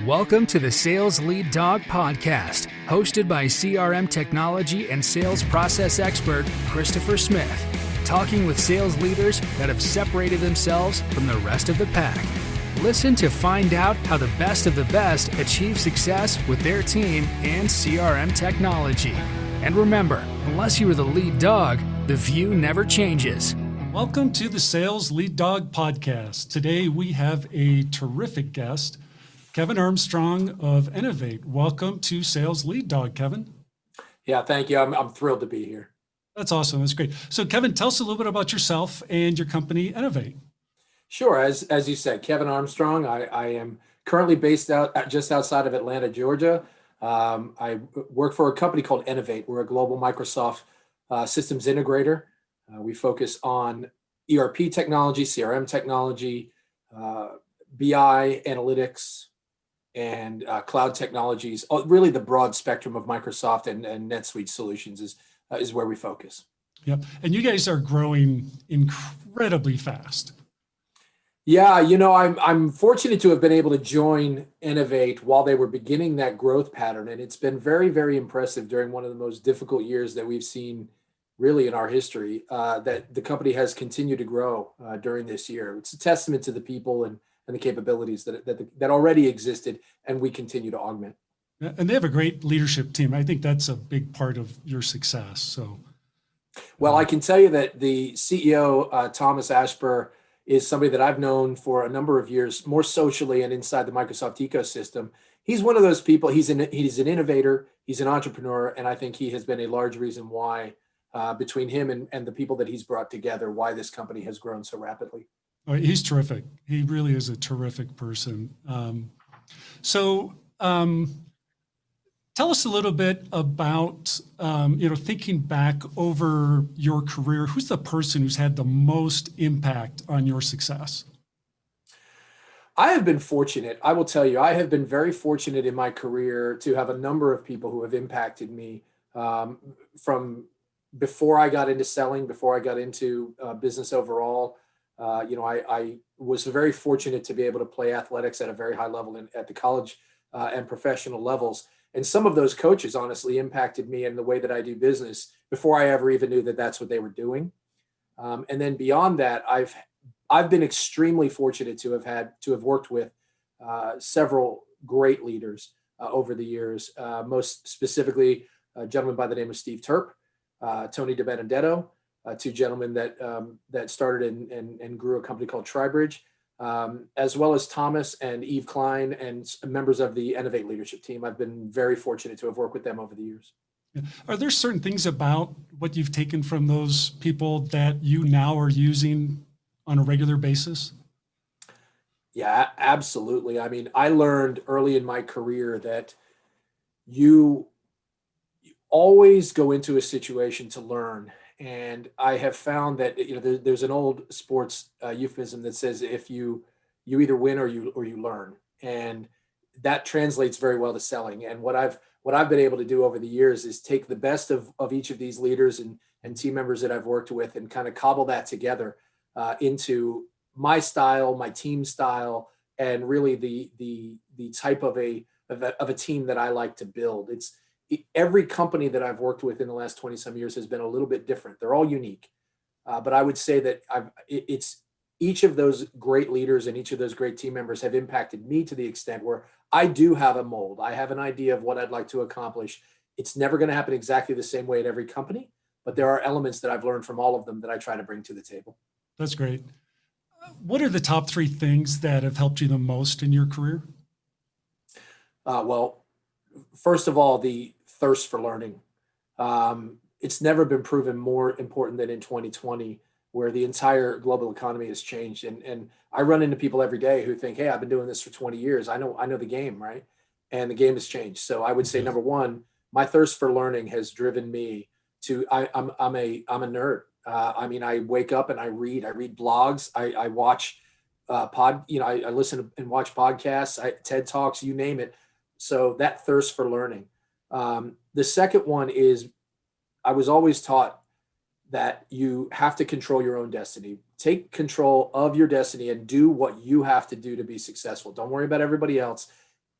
Welcome to the Sales Lead Dog Podcast, hosted by CRM technology and sales process expert Christopher Smith, talking with sales leaders that have separated themselves from the rest of the pack. Listen to find out how the best of the best achieve success with their team and CRM technology. And remember, unless you are the lead dog, the view never changes. Welcome to the Sales Lead Dog Podcast. Today we have a terrific guest, Kevin Armstrong of ENAVATE. Welcome to Sales Lead Dog, Kevin. Yeah, thank you. I'm thrilled to be here. That's awesome. That's great. So Kevin, tell us a little bit about yourself and your company, ENAVATE. Sure. As you said, Kevin Armstrong. I am currently based just outside of Atlanta, Georgia. I work for a company called ENAVATE. We're a global Microsoft systems integrator. We focus on ERP technology, CRM technology, BI analytics, and cloud technologies. Really, the broad spectrum of Microsoft and NetSuite solutions is where we focus. Yep. And you guys are growing incredibly fast. Yeah, I'm fortunate to have been able to join ENAVATE while they were beginning that growth pattern, and it's been very, very impressive during one of the most difficult years that we've seen really in our history, that the company has continued to grow during this year. It's a testament to the people and the capabilities that already existed, and we continue to augment. And they have a great leadership team. I think that's a big part of your success. So, well, I can tell you that the CEO, Thomas Ashburr, is somebody that I've known for a number of years, more socially and inside the Microsoft ecosystem. He's one of those people. He's an innovator. He's an entrepreneur, and I think he has been a large reason why, between him and the people that he's brought together, why this company has grown so rapidly. Oh, he's terrific. He really is a terrific person. Tell us a little bit about, thinking back over your career. Who's the person who's had the most impact on your success? I have been fortunate. I will tell you, I have been very fortunate in my career to have a number of people who have impacted me from before I got into selling, before I got into business overall. I was very fortunate to be able to play athletics at a very high level at the college and professional levels. And some of those coaches honestly impacted me in the way that I do business before I ever even knew that that's what they were doing. And then beyond that, I've been extremely fortunate to have worked with several great leaders over the years. Most specifically, a gentleman by the name of Steve Terp, Tony DiBenedetto, two gentlemen that started and grew a company called TriBridge, as well as Thomas and Eve Klein and members of the ENAVATE leadership team. I've been very fortunate to have worked with them over the years. Are there certain things about what you've taken from those people that you now are using on a regular basis? Yeah, absolutely. I mean, I learned early in my career that you always go into a situation to learn. And I have found that there's an old sports euphemism that says if you either win or you learn, and that translates very well to selling. And what I've been able to do over the years is take the best of each of these leaders and team members that I've worked with and kind of cobble that together into my style, my team style, and really the type of a team that I like to build. Every company that I've worked with in the last 20 some years has been a little bit different. They're all unique. But I would say that it's each of those great leaders and each of those great team members have impacted me to the extent where I do have a mold. I have an idea of what I'd like to accomplish. It's never going to happen exactly the same way at every company, but there are elements that I've learned from all of them that I try to bring to the table. That's great. What are the top three things that have helped you the most in your career? Well, first of all, the thirst for learning. It's never been proven more important than in 2020, where the entire global economy has changed. And I run into people every day who think, hey, I've been doing this for 20 years. I know the game, right? And the game has changed. So I would say, number one, my thirst for learning has driven me to, I'm a nerd. I wake up and I read blogs. I watch I listen and watch podcasts, TED Talks, you name it. So that thirst for learning. The second one is I was always taught that you have to control your own destiny. Take control of your destiny and do what you have to do to be successful. Don't worry about everybody else.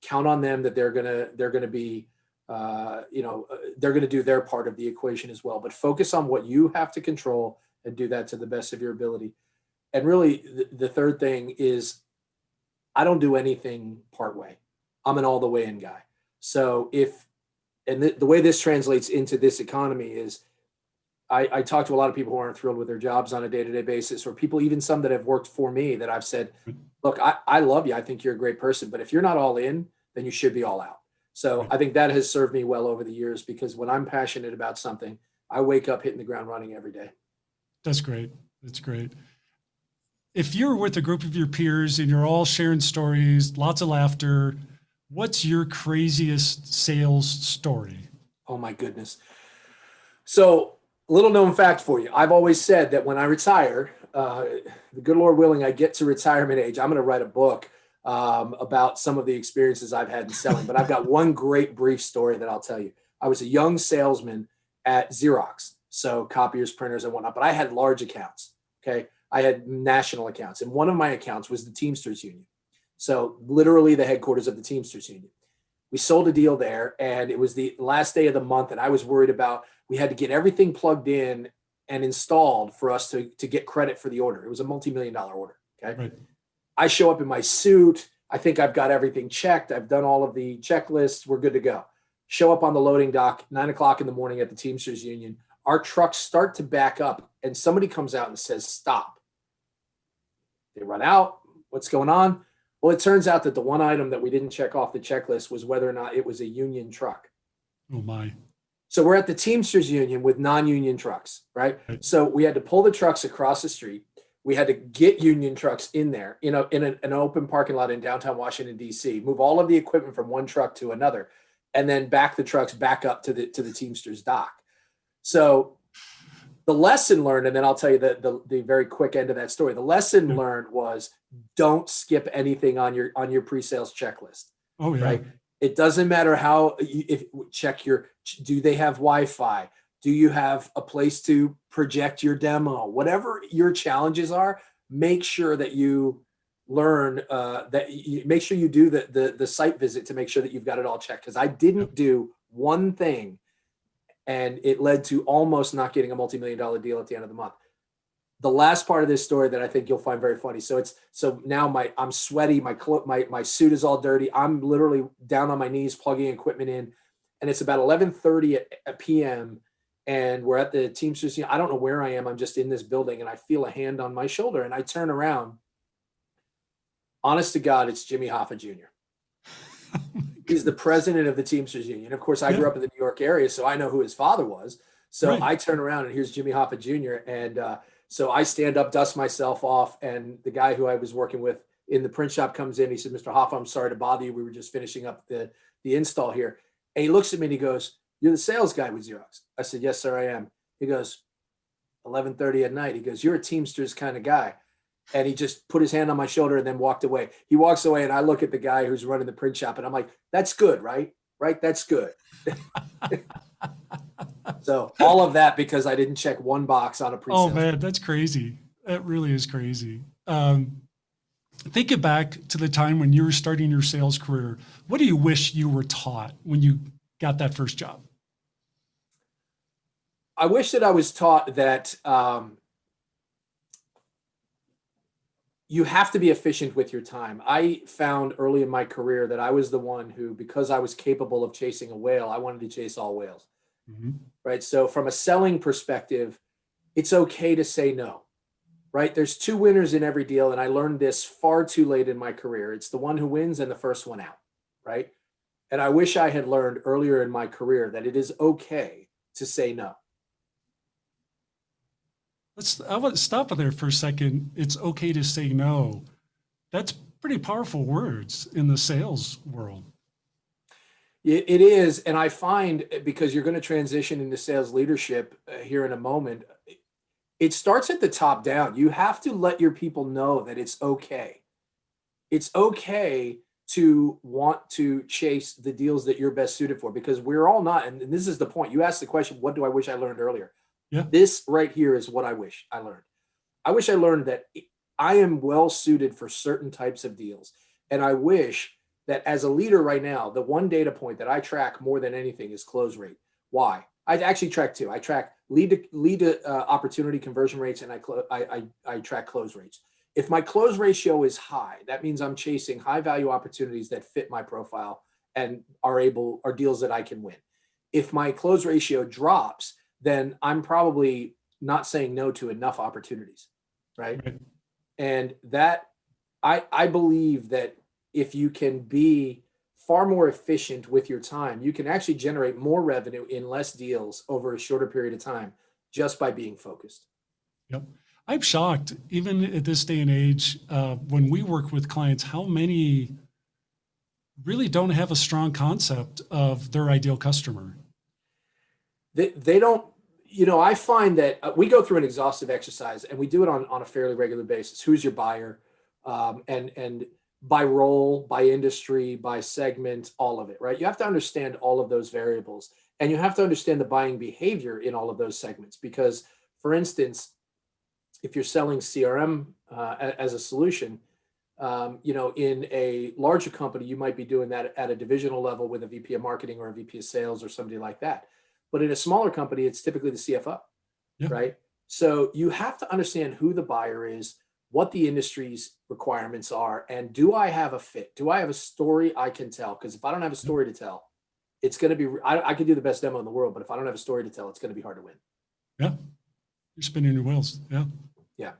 count on them that they're gonna be, they're gonna do their part of the equation as well. But focus on what you have to control and do that to the best of your ability. And really, the third thing is, I don't do anything part way. I'm an all the way in guy. So the way this translates into this economy is, I talk to a lot of people who aren't thrilled with their jobs on a day-to-day basis, or people, even some that have worked for me, that I've said, look, I love you. I think you're a great person, but if you're not all in, then you should be all out. So I think that has served me well over the years, because when I'm passionate about something, I wake up hitting the ground running every day. That's great. That's great. If you're with a group of your peers and you're all sharing stories, lots of laughter, what's your craziest sales story? Oh my goodness. So, little known fact for you. I've always said that when I retire, the good Lord willing, I get to retirement age, I'm going to write a book about some of the experiences I've had in selling. But I've got one great brief story that I'll tell you. I was a young salesman at Xerox, so copiers, printers, and whatnot, but I had large accounts. Okay. I had national accounts, and one of my accounts was the Teamsters Union. So literally the headquarters of the Teamsters Union. We sold a deal there, and it was the last day of the month, and I was worried about, we had to get everything plugged in and installed for us to get credit for the order. It was a multi-million-dollar order. Okay. Right. I show up in my suit. I think I've got everything checked. I've done all of the checklists. We're good to go. Show up on the loading dock, 9 o'clock in the morning at the Teamsters Union. Our trucks start to back up, and somebody comes out and says, stop. They run out. What's going on? Well, it turns out that the one item that we didn't check off the checklist was whether or not it was a union truck. Oh my. So we're at the Teamsters Union with non-union trucks, right? So we had to pull the trucks across the street. We had to get union trucks in there, in an open parking lot in downtown Washington, D.C., move all of the equipment from one truck to another, and then back the trucks back up to the Teamsters dock. So the lesson learned, and then I'll tell you the very quick end of that story. The lesson learned was, don't skip anything on your pre-sales checklist. Oh yeah. Right. It doesn't matter how, do they have Wi-Fi? Do you have a place to project your demo? Whatever your challenges are, make sure that you learn make sure you do the site visit to make sure that you've got it all checked. Because I didn't do one thing, and it led to almost not getting a multi-million-dollar deal at the end of the month. The last part of this story that I think you'll find very funny. So now I'm sweaty. My suit is all dirty. I'm literally down on my knees plugging equipment in, and it's about 11:30 p.m. and we're at the Teamsters. I don't know where I am. I'm just in this building, and I feel a hand on my shoulder, and I turn around. Honest to God, it's Jimmy Hoffa Jr. He's the president of the Teamsters Union. Of course, I grew up in the New York area, so I know who his father was. So I turn around, and here's Jimmy Hoffa Jr. And so I stand up, dust myself off, and the guy who I was working with in the print shop comes in. He said, Mr. Hoffa, I'm sorry to bother you. We were just finishing up the install here. And he looks at me and he goes, you're the sales guy with Xerox. I said, yes, sir, I am. He goes, 11:30 at night. He goes, you're a Teamsters kind of guy. And he just put his hand on my shoulder and then walked away. He walks away, and I look at the guy who's running the print shop, and I'm like, that's good, right? Right? That's good. So all of that because I didn't check one box on a pre-sale. Oh man, that's crazy. That really is crazy. Thinking back to the time when you were starting your sales career, what do you wish you were taught when you got that first job? I wish that I was taught that you have to be efficient with your time. I found early in my career that I was the one who, because I was capable of chasing a whale, I wanted to chase all whales. Mm-hmm. Right. So from a selling perspective, it's okay to say no. Right. There's two winners in every deal. And I learned this far too late in my career. It's the one who wins and the first one out. Right. And I wish I had learned earlier in my career that it is okay to say no. I want to stop there for a second. It's okay to say no. That's pretty powerful words in the sales world. It is. And I find, because you're going to transition into sales leadership here in a moment, it starts at the top down. You have to let your people know that it's okay. It's okay to want to chase the deals that you're best suited for, because we're all not. And this is the point. You asked the question, what do I wish I learned earlier? Yeah. This right here is what I wish I learned. I wish I learned that I am well suited for certain types of deals. And I wish that as a leader right now, the one data point that I track more than anything is close rate. Why? I actually track two. I track lead to opportunity conversion rates, and I track close rates. If my close ratio is high, that means I'm chasing high value opportunities that fit my profile and are deals that I can win. If my close ratio drops, then I'm probably not saying no to enough opportunities, right? And that I believe that if you can be far more efficient with your time, you can actually generate more revenue in less deals over a shorter period of time just by being focused. Yep. I'm shocked, even at this day and age, when we work with clients, how many really don't have a strong concept of their ideal customer. They don't, I find that we go through an exhaustive exercise, and we do it on a fairly regular basis. Who's your buyer? And by role, by industry, by segment, all of it, right? You have to understand all of those variables, and you have to understand the buying behavior in all of those segments. Because, for instance, if you're selling CRM as a solution, in a larger company, you might be doing that at a divisional level with a VP of marketing or a VP of sales or somebody like that. But in a smaller company, it's typically the CFO, right? So you have to understand who the buyer is, what the industry's requirements are, and do I have a fit? Do I have a story I can tell? Because if I don't have a story to tell, it's going to be, I could do the best demo in the world, but if I don't have a story to tell, it's going to be hard to win. Yeah. You're spinning your wheels. Yeah. Yeah.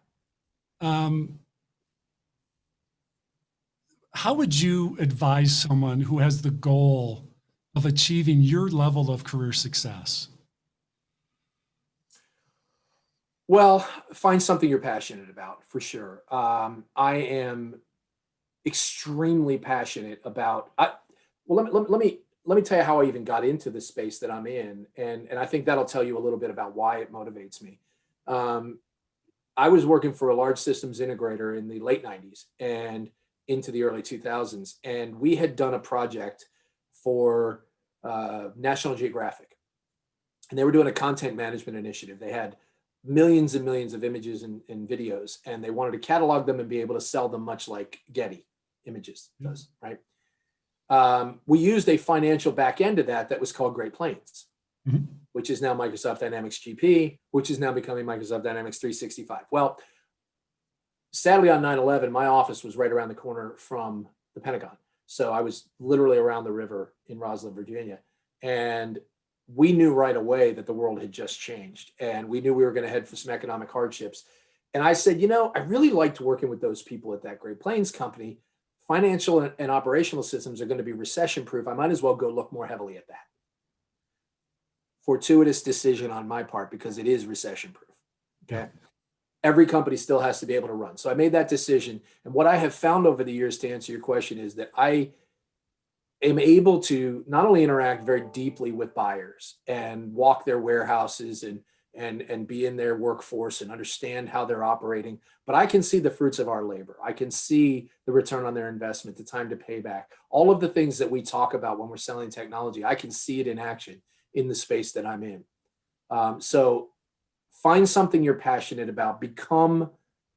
How would you advise someone who has the goal of achieving your level of career success? Well, find something you're passionate about, for sure. I am extremely passionate about. Let me tell you how I even got into the space that I'm in, and I think that'll tell you a little bit about why it motivates me. I was working for a large systems integrator in the late 90s and into the early 2000s, and we had done a project for National Geographic, and they were doing a content management initiative. They had millions and millions of images and videos, and they wanted to catalog them and be able to sell them, much like Getty Images does, right? We used a financial back end of that was called Great Plains, which is now Microsoft Dynamics GP, which is now becoming Microsoft Dynamics 365. Well, sadly on 9/11, my office was right around the corner from the Pentagon. So I was literally around the river in Roslyn, Virginia. And we knew right away that the world had just changed. And we knew we were going to head for some economic hardships. And I said, I really liked working with those people at that Great Plains company. Financial and operational systems are going to be recession proof. I might as well go look more heavily at that. Fortuitous decision on my part, because it is recession proof. Okay. Every company still has to be able to run. So I made that decision. And what I have found over the years, to answer your question, is that I am able to not only interact very deeply with buyers and walk their warehouses and be in their workforce and understand how they're operating, but I can see the fruits of our labor. I can see the return on their investment, the time to pay back, all of the things that we talk about when we're selling technology. I can see it in action in the space that I'm in. So find something you're passionate about, become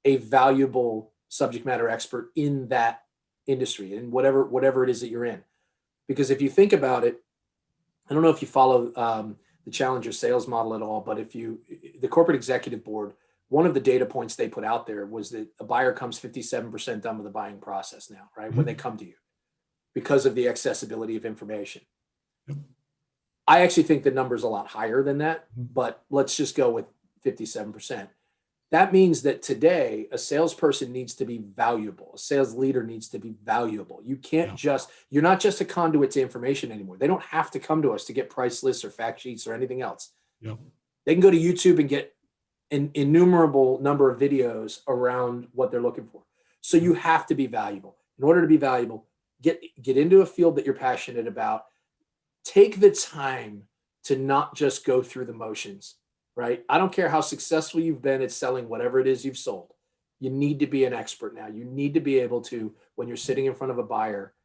a valuable subject matter expert in that industry and whatever it is that you're in. Because if you think about it, I don't know if you follow the Challenger sales model at all, but the corporate executive board, one of the data points they put out there was that a buyer comes 57% done with the buying process now, right? When they come to you, because of the accessibility of information. I actually think the number's a lot higher than that, but let's just go with 57%. That means that today a salesperson needs to be valuable. A sales leader needs to be valuable. You can't you're not just a conduit to information anymore. They don't have to come to us to get price lists or fact sheets or anything else. They can go to YouTube and get an innumerable number of videos around what they're looking for. So you have to be valuable. In order to be valuable, get into a field that you're passionate about. Take the time to not just go through the motions, right? I don't care how successful you've been at selling whatever it is you've sold. You need to be an expert now. You need to be able to, when you're sitting in front of a buyer,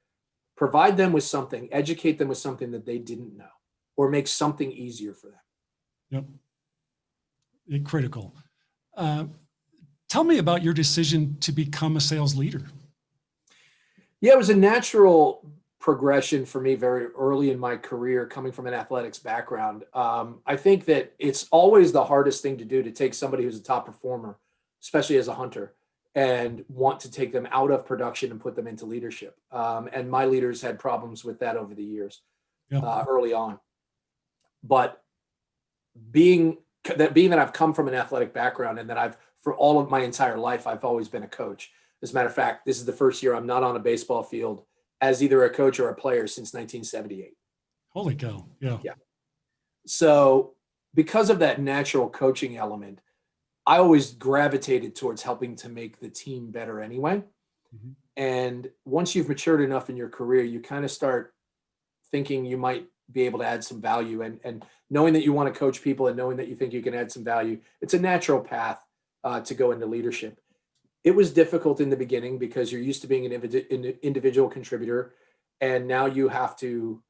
provide them with something, educate them with something that they didn't know, or make something easier for them. Critical. Tell me about your decision to become a sales leader. Yeah, it was a natural progression for me very early in my career, coming from an athletics background. I think that it's always the hardest thing to do to take somebody who's a top performer, especially as a hunter, and want to take them out of production and put them into leadership. And my leaders had problems with that over the years, Yeah. early on. But being that I've come from an athletic background and that for all of my entire life, I've always been a coach. As a matter of fact, this is the first year I'm not on a baseball field as either a coach or a player since 1978. Holy cow. Yeah. Yeah. So because of that natural coaching element, I always gravitated towards helping to make the team better anyway. Mhm. And once you've matured enough in your career, you kind of start thinking you might be able to add some value, and knowing that you want to coach people and knowing that you think you can add some value, it's a natural path to go into leadership. It was difficult in the beginning because you're used to being an individual contributor, and now you have to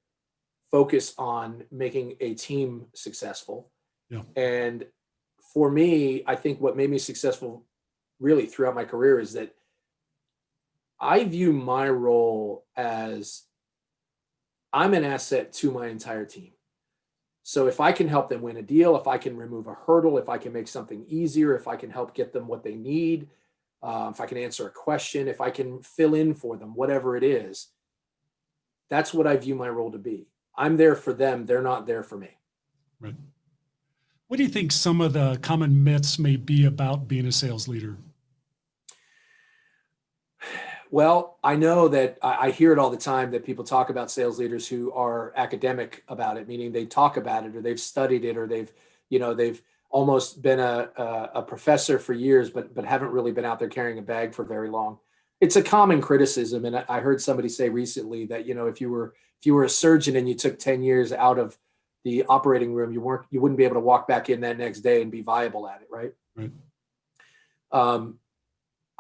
focus on making a team successful. Yeah. And for me, I think what made me successful really throughout my career is that I view my role as I'm an asset to my entire team. So if I can help them win a deal, if I can remove a hurdle, if I can make something easier, if I can help get them what they need, if I can answer a question, if I can fill in for them, whatever it is, that's what I view my role to be. I'm there for them. They're not there for me. Right. What do you think some of the common myths may be about being a sales leader? Well, I know that I hear it all the time that people talk about sales leaders who are academic about it, meaning they talk about it or they've studied it or they've almost been a professor for years, but haven't really been out there carrying a bag for very long. It's a common criticism, and I heard somebody say recently that if you were a surgeon and you took 10 years out of the operating room, you wouldn't be able to walk back in that next day and be viable at it, right? Right.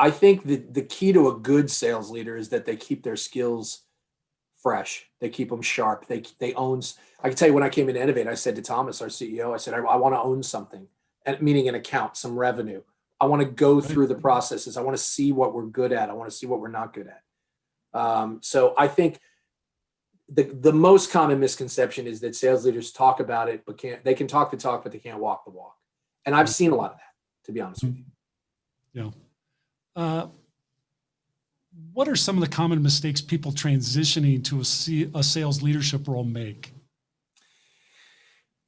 I think the key to a good sales leader is that they keep their skills fresh. They keep them sharp. They own. I can tell you when I came in ENAVATE, I said to Thomas, our CEO, I said, I want to own something, and meaning an account, some revenue. I want to go through the processes. I want to see what we're good at. I want to see what we're not good at. So I think the most common misconception is that sales leaders talk about it, but they can talk the talk, but they can't walk the walk. And I've seen a lot of that, to be honest with you. Yeah. What are some of the common mistakes people transitioning to a sales leadership role make?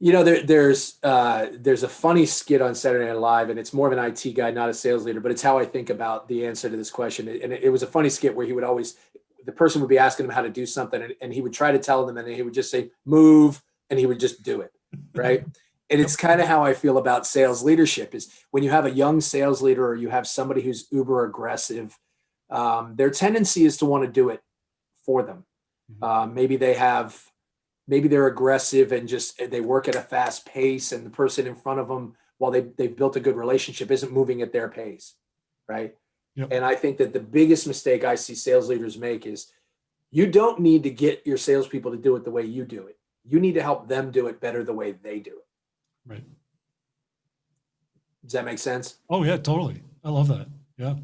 There's a funny skit on Saturday Night Live, and it's more of an IT guy, not a sales leader, but it's how I think about the answer to this question. And it was a funny skit where the person would be asking him how to do something, and he would try to tell them, and then he would just say, move, and he would just do it, right? And it's kind of how I feel about sales leadership is when you have a young sales leader or you have somebody who's uber aggressive, their tendency is to want to do it for them. Maybe they're aggressive and they work at a fast pace, and the person in front of them, while they've built a good relationship, isn't moving at their pace, right? Yep. And I think that the biggest mistake I see sales leaders make is you don't need to get your salespeople to do it the way you do it. You need to help them do it better the way they do it. Right. Does that make sense? Oh yeah, totally. I love that. Yeah.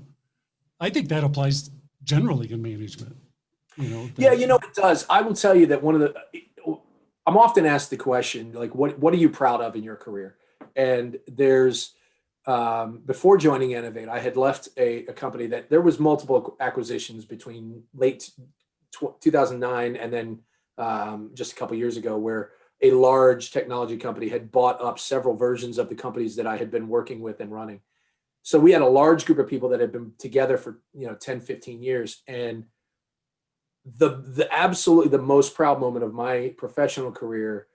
I think that applies generally in management. Yeah, it does. I will tell you that I'm often asked the question, like, what are you proud of in your career? And there's, before joining ENAVATE, I had left a company that there was multiple acquisitions between late 2009 and then just a couple of years ago, where a large technology company had bought up several versions of the companies that I had been working with and running. So we had a large group of people that had been together for 10, 15 years. And the absolutely the most proud moment of my professional career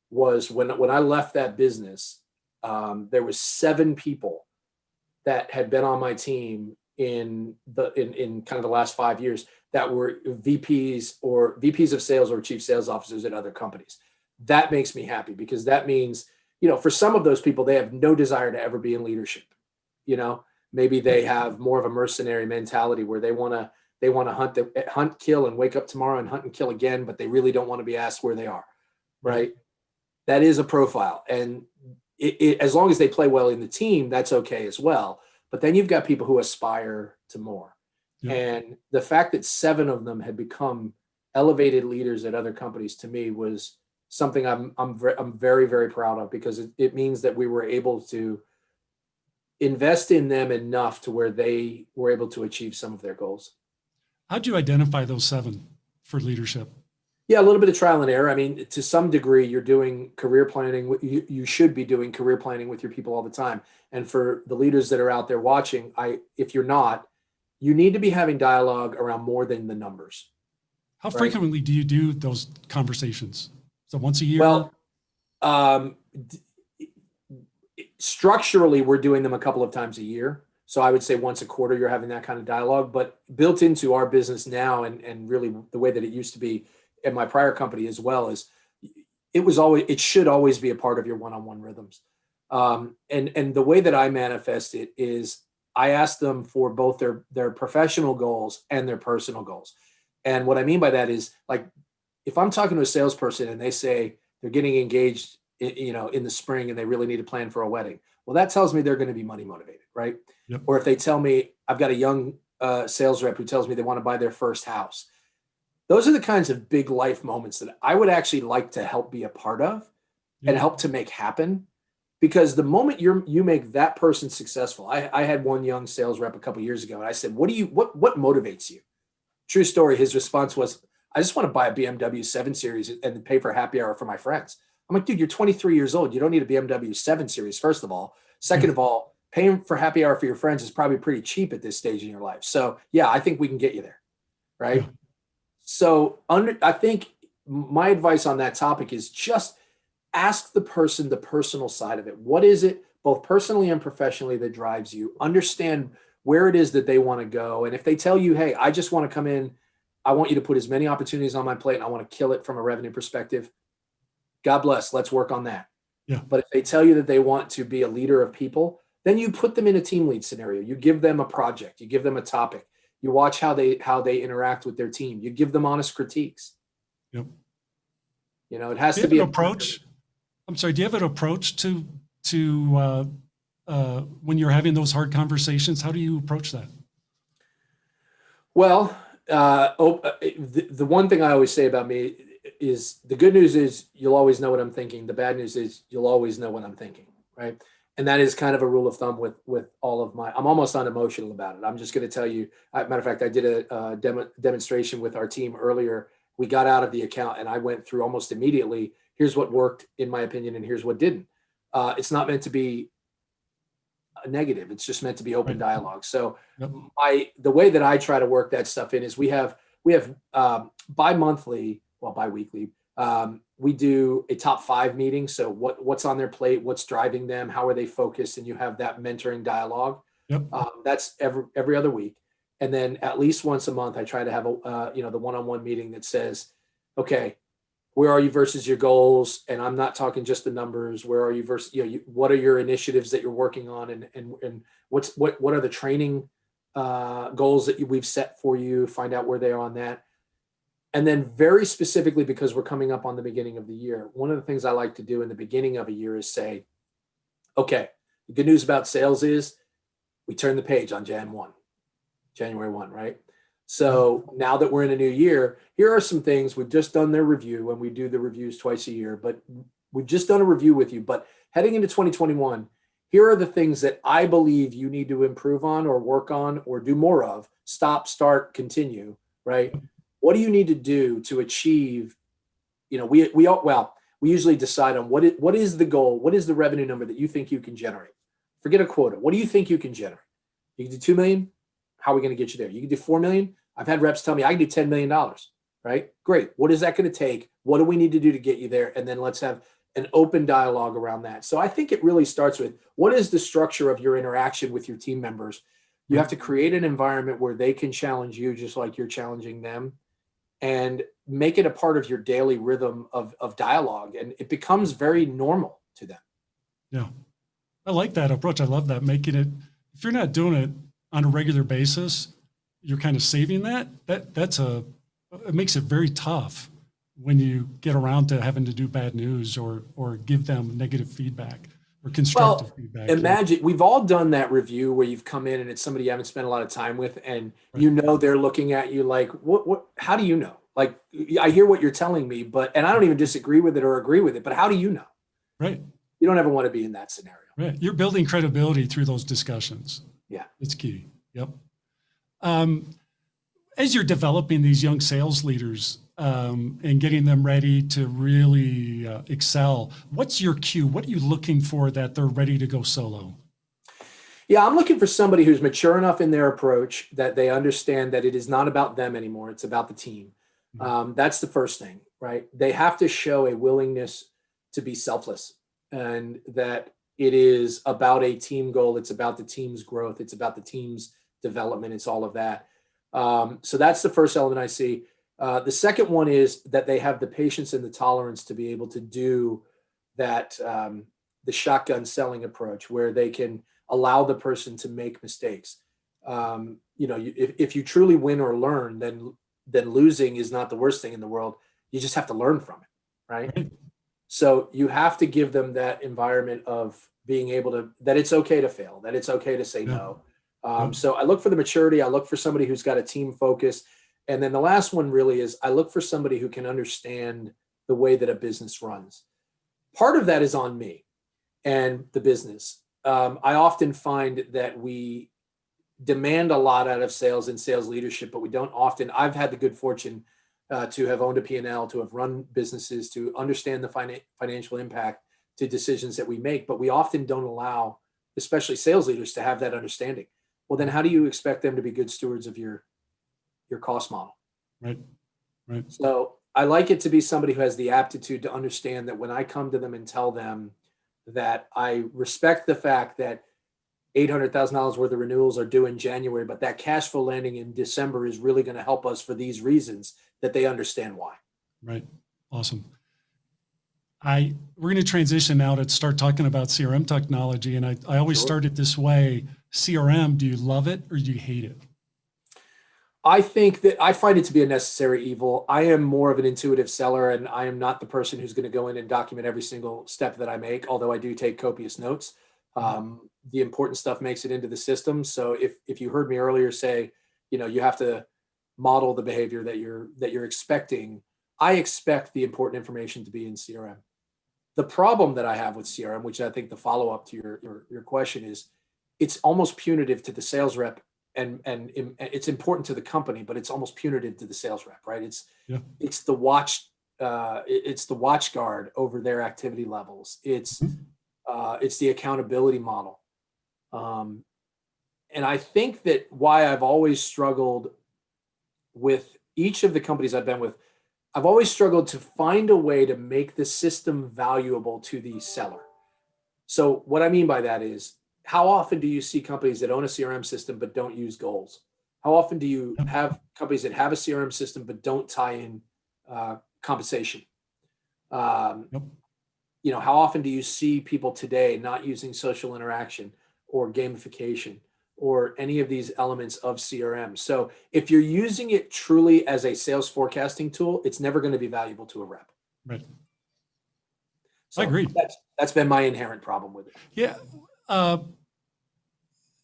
was when I left that business. There was 7 people that had been on my team in kind of the last 5 years that were VPs of sales or chief sales officers at other companies. That makes me happy because that means, for some of those people, they have no desire to ever be in leadership. Maybe they have more of a mercenary mentality where they want to hunt, kill, and wake up tomorrow and hunt and kill again, but they really don't want to be asked where they are. Right. That is a profile. And as long as they play well in the team, that's okay as well. But then you've got people who aspire to more. Yeah. And the fact that 7 of them had become elevated leaders at other companies, to me, was something I'm very, very proud of, because it means that we were able to invest in them enough to where they were able to achieve some of their goals. How'd you identify those 7 for leadership? Yeah, a little bit of trial and error. I mean, to some degree, you're doing career planning. You should be doing career planning with your people all the time. And for the leaders that are out there watching, if you're not, you need to be having dialogue around more than the numbers. How Right. frequently do you do those conversations? So once a year? Well, structurally, we're doing them a couple of times a year. So I would say once a quarter, you're having that kind of dialogue. But built into our business now, and really the way that it used to be at my prior company as well, is it should always be a part of your one-on-one rhythms. And the way that I manifest it is I ask them for both their professional goals and their personal goals. And what I mean by that is, like, if I'm talking to a salesperson and they say they're getting engaged, in the spring, and they really need to plan for a wedding, well, that tells me they're going to be money motivated, right? Yep. Or if they tell me I've got a young sales rep who tells me they want to buy their first house, those are the kinds of big life moments that I would actually like to help be a part of and help to make happen. Because the moment you make that person successful, I had one young sales rep a couple of years ago, and I said, what motivates you? True story. His response was, I just want to buy a BMW 7 Series and pay for happy hour for my friends. I'm like, dude, you're 23 years old. You don't need a BMW 7 Series, first of all. Second of all, paying for happy hour for your friends is probably pretty cheap at this stage in your life. So yeah, I think we can get you there, right? Yeah. So I think my advice on that topic is just ask the person the personal side of it. What is it, both personally and professionally, that drives you? Understand where it is that they want to go. And if they tell you, hey, I just want to come in, I want you to put as many opportunities on my plate, and I want to kill it from a revenue perspective, God bless, let's work on that. Yeah. But if they tell you that they want to be a leader of people, then you put them in a team lead scenario. You give them a project, you give them a topic, you watch how they interact with their team, you give them honest critiques. Yep. It has to be an approach. I'm sorry, do you have an approach to when you're having those hard conversations? How do you approach that? Well, the one thing I always say about me is, the good news is you'll always know what I'm thinking. The bad news is you'll always know what I'm thinking, right? And that is kind of a rule of thumb with all of I'm almost unemotional about it. I'm just going to tell you, matter of fact, I did a demonstration with our team earlier. We got out of the account and I went through almost immediately, here's what worked in my opinion, and here's what didn't. It's not meant to be a negative. It's just meant to be open dialogue. So the way that I try to work that stuff in is we have bi-weekly, we do a top 5 meeting. So what's on their plate, what's driving them, how are they focused, and you have that mentoring dialogue. Yep. That's every other week. And then at least once a month, I try to have the one-on-one meeting that says, okay, where are you versus your goals? And I'm not talking just the numbers. Where are you versus, what are your initiatives that you're working on? And what are the training goals that we've set for you? Find out where they are on that. And then very specifically, because we're coming up on the beginning of the year, one of the things I like to do in the beginning of a year is say, okay, the good news about sales is we turn the page on January 1, right? So now that we're in a new year, here are some things. We've just done their review, and we do the reviews twice a year, but we've just done a review with you. But heading into 2021, here are the things that I believe you need to improve on or work on or do more of. Stop, start, continue, right? What do you need to do to achieve? We usually decide on what is the goal, what is the revenue number that you think you can generate. Forget a quota. What do you think you can generate? You can do 2 million. How are we going to get you there? You can do 4 million. I've had reps tell me I can do $10 million, right? Great. What is that going to take? What do we need to do to get you there? And then let's have an open dialogue around that. So I think it really starts with, what is the structure of your interaction with your team members? You have to create an environment where they can challenge you just like you're challenging them, and make it a part of your daily rhythm of dialogue. And it becomes very normal to them. Yeah. I like that approach. I love that. Making it, if you're not doing it on a regular basis, you're kind of saving that. It makes it very tough when you get around to having to do bad news or give them negative feedback. or constructive feedback? Imagine we've all done that review where you've come in and it's somebody you haven't spent a lot of time with, and Right. you know they're looking at you like, what? How do you know? Like, I hear what you're telling me, and I don't even disagree with it or agree with it, but how do you know? Right. You don't ever want to be in that scenario. Right. You're building credibility through those discussions. Yeah. It's key. Yep. As you're developing these young sales leaders and getting them ready to really excel, what's your cue? What are you looking for that they're ready to go solo? Yeah, I'm looking for somebody who's mature enough in their approach that they understand that it is not about them anymore. It's about the team. That's the first thing, right? They have to show a willingness to be selfless, and that it is about a team goal. It's about the team's growth. It's about the team's development. It's all of that. So that's the first element I see. The second one is that they have the patience and the tolerance to be able to do that, the shotgun selling approach, where they can allow the person to make mistakes. If you truly win or learn, then losing is not the worst thing in the world. You just have to learn from it, right? So you have to give them that environment of being able to, that it's okay to fail, that it's okay to say no. So I look for the maturity. I look for somebody who's got a team focus. And then the last one really is I look for somebody who can understand the way that a business runs. Part of that is on me and the business. I often find that we demand a lot out of sales and sales leadership, but we don't often. I've had the good fortune to have owned a P&L, to have run businesses, to understand the financial impact to decisions that we make, but we often don't allow, especially sales leaders, to have that understanding. Well, then how do you expect them to be good stewards of your cost model? Right. So I like it to be somebody who has the aptitude to understand that when I come to them and tell them that I respect the fact that $800,000 worth of renewals are due in January, but that cash flow landing in December is really going to help us for these reasons, that they understand why. Right. Awesome. We're going to transition now to start talking about CRM technology. And I always start it this way. CRM, do you love it or do you hate it? I think that I find it to be a necessary evil. I am more of an intuitive seller, and I am not the person who's going to go in and document every single step that I make, although I do take copious notes. The important stuff makes it into the system. So if you heard me earlier say, you have to model the behavior that you're expecting, I expect the important information to be in CRM. The problem that I have with CRM, which I think the follow-up to your question is, it's almost punitive to the sales rep, and it's important to the company, but it's almost punitive to the sales rep, right? It's the watch guard over their activity levels. It's the accountability model. And I think that why I've always struggled with each of the companies I've been with, I've always struggled to find a way to make the system valuable to the seller. So what I mean by that is, how often do you see companies that own a CRM system but don't use goals? How often do you have companies that have a CRM system but don't tie in compensation? How often do you see people today not using social interaction or gamification or any of these elements of CRM? So if you're using it truly as a sales forecasting tool, it's never going to be valuable to a rep. Right. So I agree. That's been my inherent problem with it. Yeah.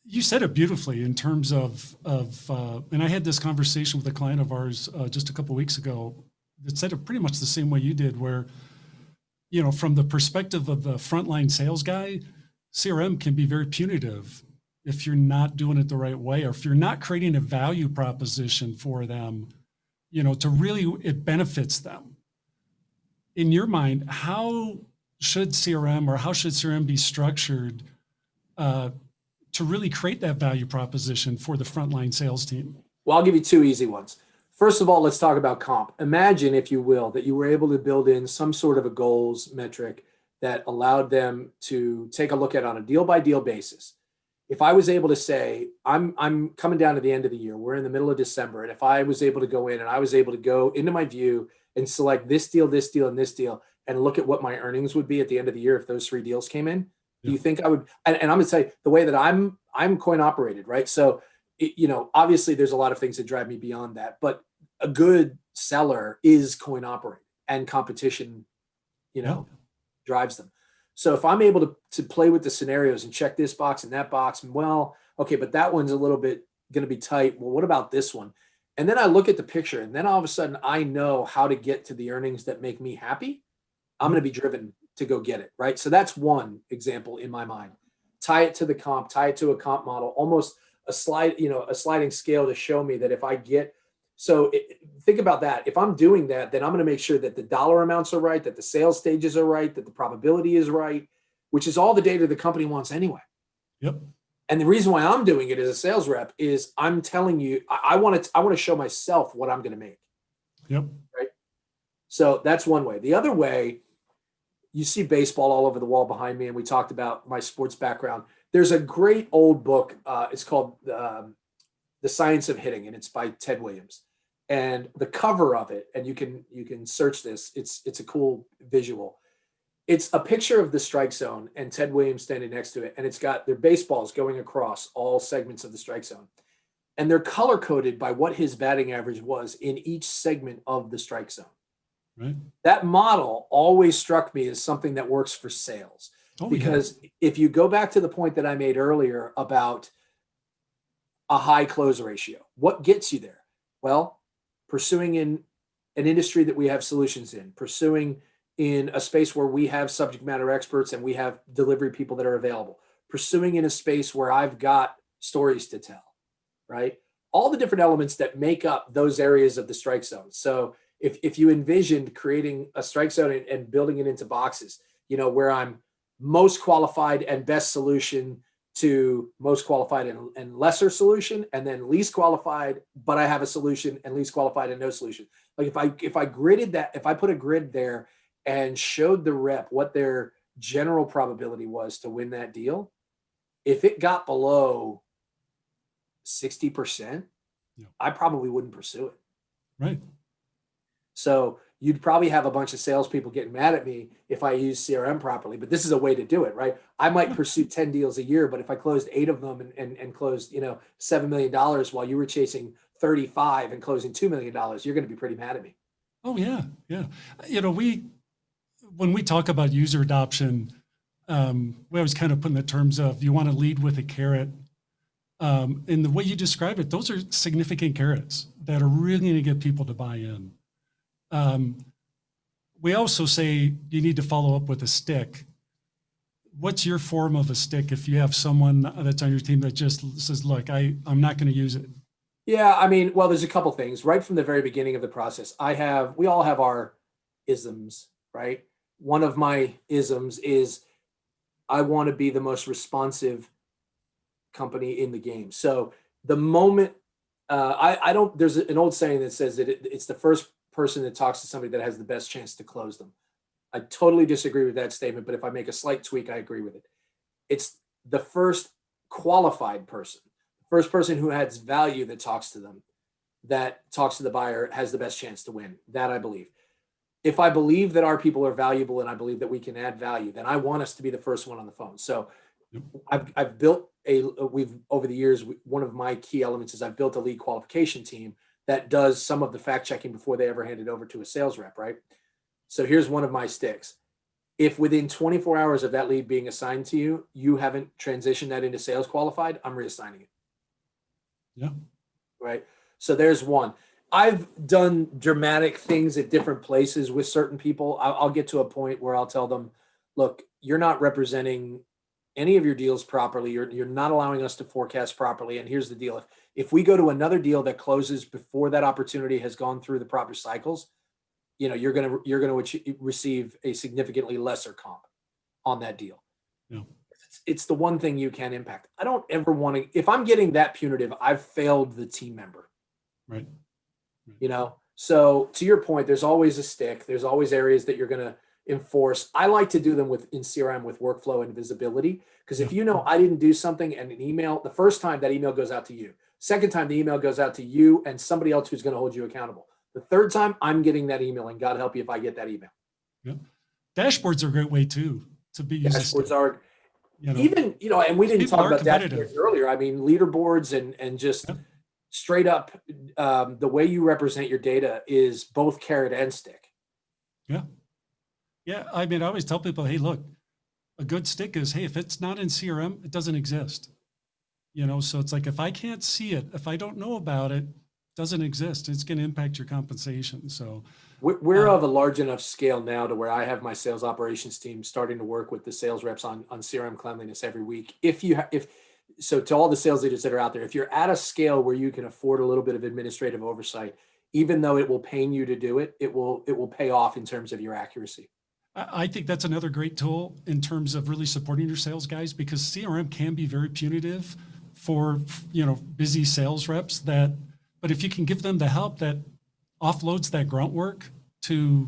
You said it beautifully in terms of and I had this conversation with a client of ours just a couple of weeks ago that said it pretty much the same way you did, where, from the perspective of the frontline sales guy, CRM can be very punitive if you're not doing it the right way, or if you're not creating a value proposition for them, to really, it benefits them. In your mind, how should CRM be structured to really create that value proposition for the frontline sales team? Well, I'll give you two easy ones. First of all, let's talk about comp. Imagine, if you will, that you were able to build in some sort of a goals metric that allowed them to take a look at on a deal by deal basis. If I was able to say, I'm coming down to the end of the year, we're in the middle of December, and if I was able to go in and I was able to go into my view and select this deal, and this deal, and look at what my earnings would be at the end of the year if those three deals came in, do you think I would? And I'm going to say the way that I'm coin operated, right? So, obviously there's a lot of things that drive me beyond that, but a good seller is coin operated, and competition, drives them. So if I'm able to play with the scenarios and check this box and that box, and well, okay, but that one's a little bit going to be tight. Well, what about this one? And then I look at the picture, and then all of a sudden I know how to get to the earnings that make me happy. I'm going to be driven to go get it, right? So that's one example in my mind. Tie it to the comp, tie it to a comp model, almost a sliding scale to show me that if I get, think about that. If I'm doing that, then I'm going to make sure that the dollar amounts are right, that the sales stages are right, that the probability is right, which is all the data the company wants anyway. Yep. And the reason why I'm doing it as a sales rep is I'm telling you, I want to show myself what I'm going to make. Yep. Right. So that's one way. The other way, you see baseball all over the wall behind me, and we talked about my sports background. There's a great old book. It's called The Science of Hitting, and it's by Ted Williams. And the cover of it, and you can search this. It's a cool visual. It's a picture of the strike zone and Ted Williams standing next to it, and it's got their baseballs going across all segments of the strike zone, and they're color coded by what his batting average was in each segment of the strike zone. Right. That model always struck me as something that works for sales. Because if you go back to the point that I made earlier about a high close ratio, what gets you there? Well, pursuing in an industry that we have solutions in, pursuing in a space where we have subject matter experts and we have delivery people that are available, pursuing in a space where I've got stories to tell, right? All the different elements that make up those areas of the strike zone. So if you envisioned creating a strike zone and building it into boxes, where I'm most qualified and best solution to most qualified and lesser solution, and then least qualified, but I have a solution, and least qualified and no solution. Like if I gridded that, if I put a grid there and showed the rep what their general probability was to win that deal, if it got below 60%, I probably wouldn't pursue it. Right. So you'd probably have a bunch of salespeople getting mad at me if I use CRM properly, but this is a way to do it, right? I might pursue 10 deals a year, but if I closed 8 of them and closed, $7 million while you were chasing 35 and closing $2 million, you're going to be pretty mad at me. Oh yeah. Yeah. When we talk about user adoption, we always kind of put in the terms of, you want to lead with a carrot. And the way you describe it, those are significant carrots that are really going to get people to buy in. We also say you need to follow up with a stick. What's your form of a stick if you have someone that's on your team that just says, look, I'm not going to use it? Yeah, well, there's a couple things. Right from the very beginning of the process, we all have our isms, right? One of my isms is I want to be the most responsive company in the game. So the moment there's an old saying that says that it's the first person that talks to somebody that has the best chance to close them. I totally disagree with that statement, but if I make a slight tweak, I agree with it. It's the first qualified person, the first person who adds value that talks to them, that talks to the buyer, has the best chance to win. That I believe. If I believe that our people are valuable and I believe that we can add value, then I want us to be the first one on the phone. So I've built over the years, one of my key elements is I've built a lead qualification team that does some of the fact checking before they ever hand it over to a sales rep, right? So here's one of my sticks. If within 24 hours of that lead being assigned to you, you haven't transitioned that into sales qualified, I'm reassigning it. Yeah. Right. So there's one. I've done dramatic things at different places with certain people. I'll get to a point where I'll tell them, look, you're not representing any of your deals properly. You're not allowing us to forecast properly. And here's the deal. If we go to another deal that closes before that opportunity has gone through the proper cycles, you're going to receive a significantly lesser comp on that deal. Yeah. It's the one thing you can impact. I don't ever want to, if I'm getting that punitive, I've failed the team member. Right. So to your point, there's always a stick. There's always areas that you're going to enforce. I like to do them in CRM with workflow and visibility, because if I didn't do something and an email, the first time that email goes out to you, second time the email goes out to you and somebody else who's going to hold you accountable. The third time I'm getting that email, and God help you if I get that email. Yeah. Dashboards are a great way too to be used. Dashboards are even, and we didn't talk about dashboards earlier. Leaderboards and just straight up, the way you represent your data is both carrot and stick. Yeah. Yeah. I always tell people, hey, look, a good stick is, hey, if it's not in CRM, it doesn't exist. So it's like, if I can't see it, if I don't know about it, doesn't exist. It's going to impact your compensation. So we're of a large enough scale now to where I have my sales operations team starting to work with the sales reps on CRM cleanliness every week. So to all the sales leaders that are out there, if you're at a scale where you can afford a little bit of administrative oversight, even though it will pain you to do it, it will pay off in terms of your accuracy. I think that's another great tool in terms of really supporting your sales guys, because CRM can be very punitive for, busy sales reps but if you can give them the help that offloads that grunt work to,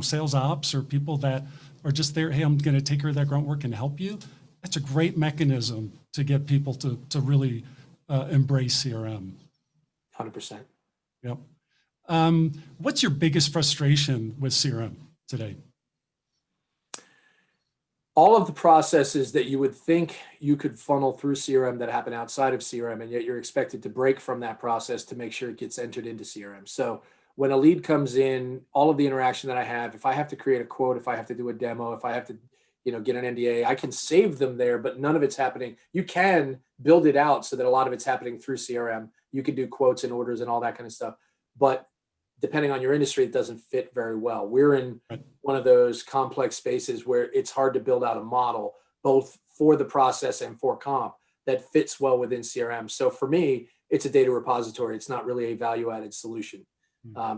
sales ops or people that are just there, hey, I'm going to take care of that grunt work and help you. That's a great mechanism to get people to really embrace CRM. 100%. Yep. What's your biggest frustration with CRM today? All of the processes that you would think you could funnel through CRM that happen outside of CRM, and yet you're expected to break from that process to make sure it gets entered into CRM. So when a lead comes in, all of the interaction that I have, if I have to create a quote, if I have to do a demo, if I have to, get an NDA, I can save them there, but none of it's happening. You can build it out so that a lot of it's happening through CRM. You can do quotes and orders and all that kind of stuff. But depending on your industry, it doesn't fit very well. We're in one of those complex spaces where it's hard to build out a model, both for the process and for comp, that fits well within CRM. So for me, it's a data repository. It's not really a value-added solution.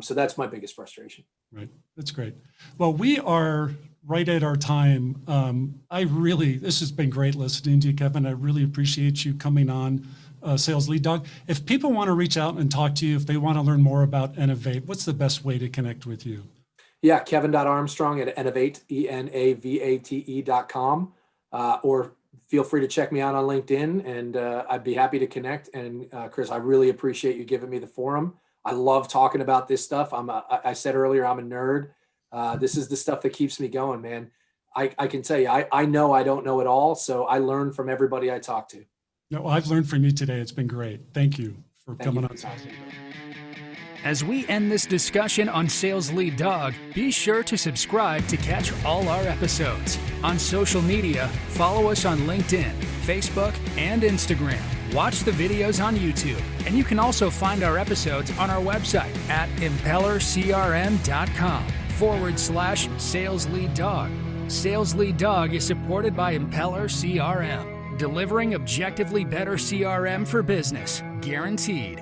So that's my biggest frustration. Right. That's great. Well, we are right at our time. This has been great listening to you, Kevin. I really appreciate you coming on Sales Lead Dog. If people want to reach out and talk to you, if they want to learn more about ENAVATE, what's the best way to connect with you? Yeah, Kevin.Armstrong at ENAVATE, ENAVATE.com. Or feel free to check me out on LinkedIn, and I'd be happy to connect. And Chris, I really appreciate you giving me the forum. I love talking about this stuff. I said earlier, I'm a nerd. This is the stuff that keeps me going, man. I can tell you, I know I don't know it all, so I learn from everybody I talk to. No, I've learned from you today. It's been great. Thank you for coming on. As we end this discussion on Sales Lead Dog, be sure to subscribe to catch all our episodes. On social media, follow us on LinkedIn, Facebook, and Instagram. Watch the videos on YouTube, and you can also find our episodes on our website at impellercrm.com/Sales Lead Dog. Sales Lead Dog is supported by Impeller CRM, delivering objectively better CRM for business, guaranteed.